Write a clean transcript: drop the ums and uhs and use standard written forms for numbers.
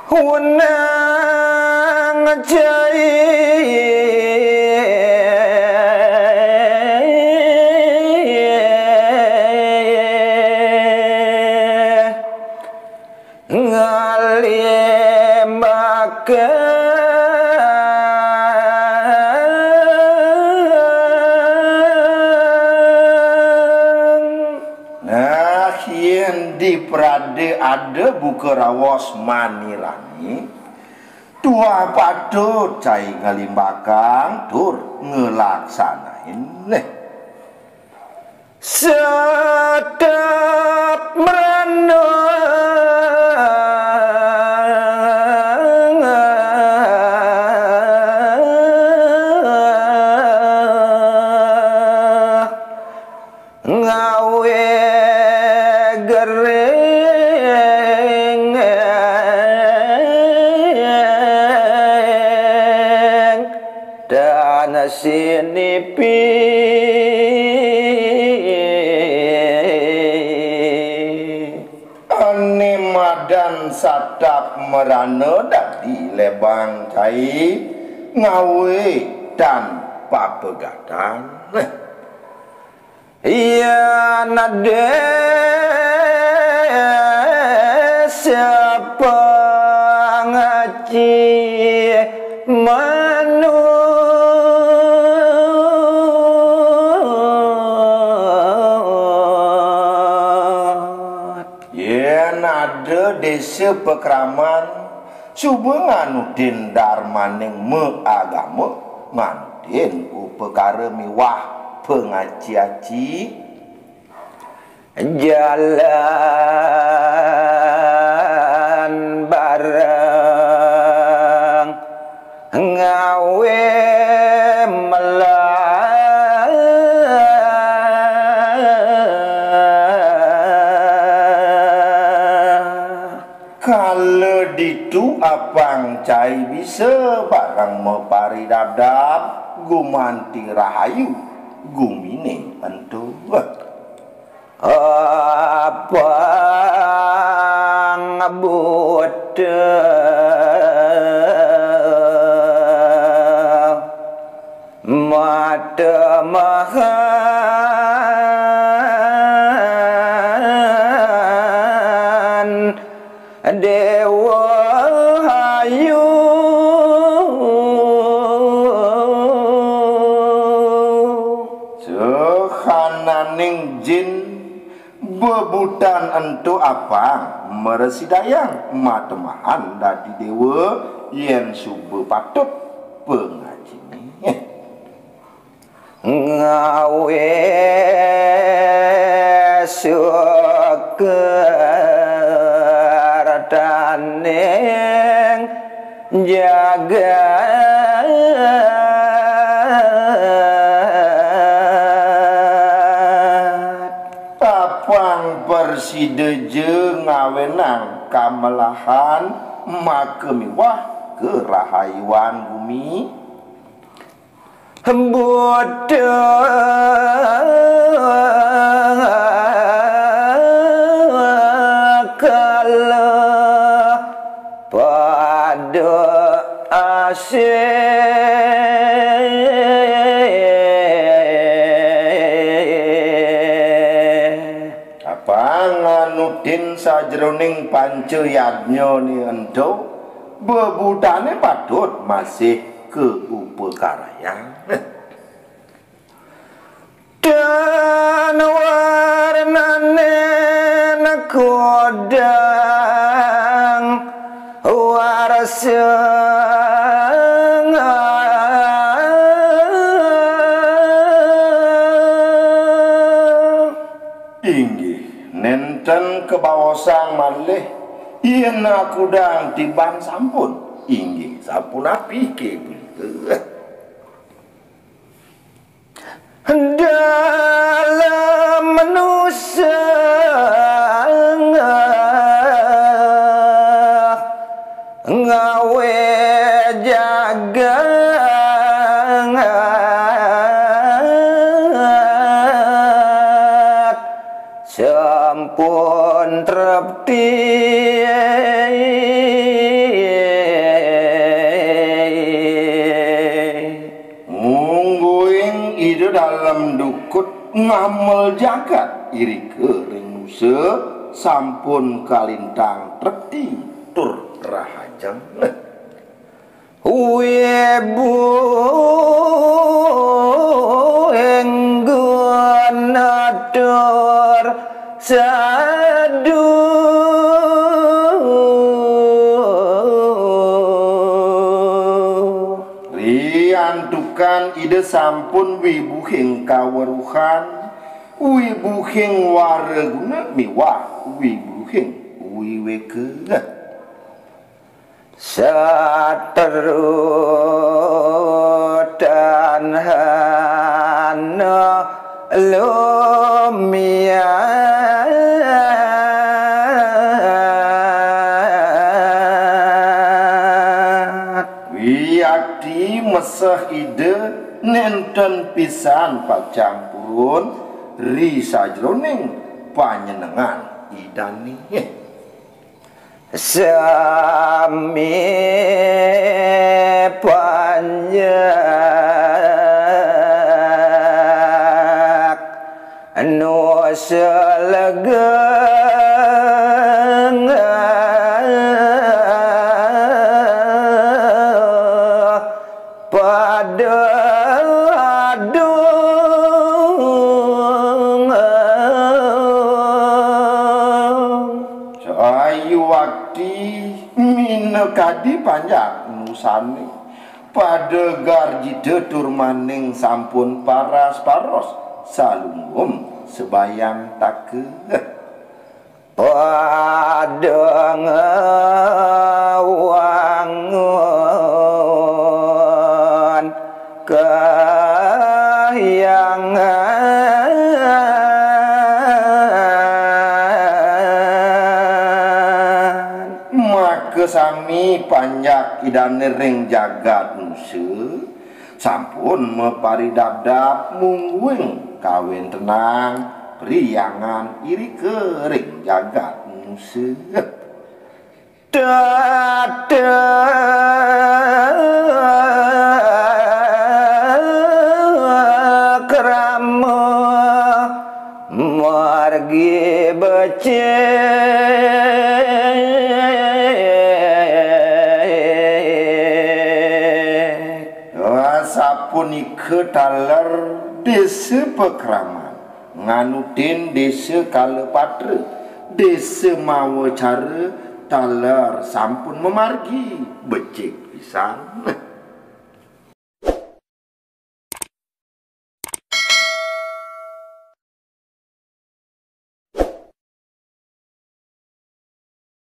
Hunang di Prade ada buka rawas manirani tua patut cai ngalimbakang tur ngelaksanain sedap merenung ngawe gering dan sinipi animadan sadap merana dadi lebang cai ngawe dan papegadan iya nade siapa ngaji manut yen ada desa pekraman cuba nganudin darmaning meagama nganudin upekara miwah pengaji-aji jalan bareng ngawe kalau ditu apang cai bisa barang mepari dadap gumanti rahayu gumine entu apa ngabut mata mahan dewa hayu sehananing jin bebutan entu apa meresidayang matemahan dadi dewa yen subuh patut pengaji ngawe syukur daning jaga persideje ngawenang kamelahan makemiwah kerahayuan bumi bodoh kalah pada nganudin sajroning panca yadnya ni ento bebudane patut masih keupekarayan dan warnane nakodang warasa nenten kebawasang malih yen aku dang tiban sampun inggih sampun api ke dalam manusia ngawe jaga sampun trepti dalem dukut ngamel jagat iri kering nusa sampun kalintang trekti tur rahajeng Wibu enggun atur sadu riantukan ide sampun wibuhing kaweruhan wibuhing wareguna miwah wibuhing wiweke Sateru dan hana lumiat wiakti meseh ide nenten pisan pacampurun ri sajroning panyenengan idani Sami panjak nu selegeng pada adung ayu wakti minekadi panjak nusane pada garjide turmaning sampun paras paros salungum sebayang take padang wangun kahyangan maka sami panjak idane ring jagat nusa sampun meparidabdab mungguing kawin tenang priangan iri kering jagat nusa dada krama margi becek sapunika taler desa pekraman nganutin desa Kalepatre desa mawa cara taler sampun memargi becik pisan